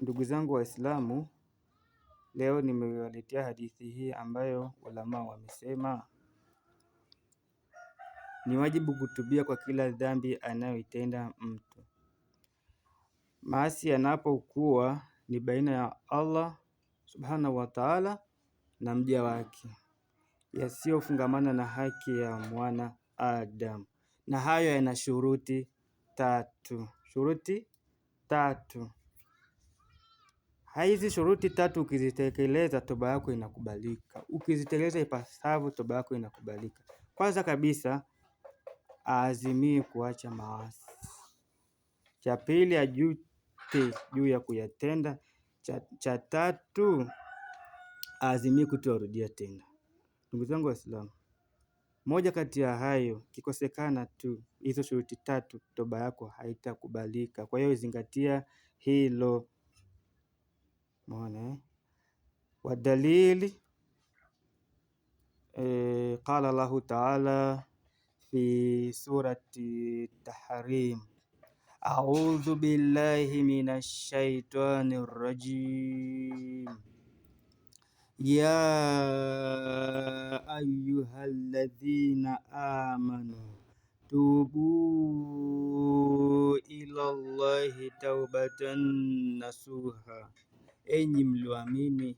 Ndugu zangu Waislamu, leo nimewaletea hadithi hii ambayo ulama wamesema ni wajibu kutubia kwa kila dhambi anayoitenda mtu. Maasi yanapokuwa ni baina ya Allah subhanahu wa ta'ala na mja wake, yasiyofungamana na haki ya mwana Adam, na hayo yana shuruti tatu. Hizi shuruti tatu ukizitekeleza, toba yako inakubalika. Ukizitekeleza ipasavyo, toba yako inakubalika. Kwanza kabisa, aazimie kuacha maasi. Cha pili, ajute juu ya kuyatenda. Cha tatu, aazimie kutorudia tena. Ndugu zangu Waislamu, moja kati ya hayo kikosekana tu, hizo shuruti tatu, toba yako haitakubalika. Kwa hiyo zingatia hilo. Wadalili qala Allahu ta'ala fi surati Tahrim, a'udhu billahi minash shaitanir rajim, ya ayyuhalladhina amanu tubu ila Allahi taubatan nasuha, enyi mlioamini,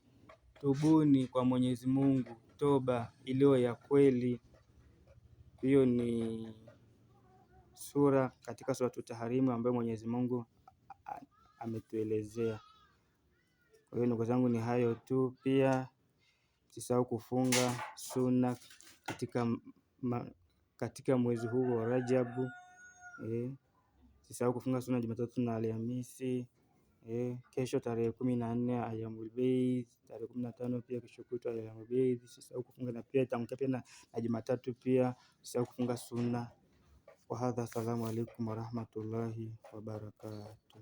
tubuni kwa Mwenyezi Mungu toba iliyo ya kweli. Hiyo ni sura katika suratu Tahrim ambayo Mwenyezi Mungu ametuelezea. Kwa hiyo ndugu zangu, ni hayo tu. Pia usisahau kufunga sunna katika mwezi huu wa Rajabu. Usisahau kufunga sunna Jumatatu na Alhamisi. Kesho tarehe 14 Ayyamul Bid, tarehe 15 pia kesho kutwa Ayyamul Bid. Usisahau kufunga na pia itaamkia pia na Jumatatu pia usisahau kufunga sunna. Wa hadha, assalamu alaikum warahmatullahi wabarakatuh.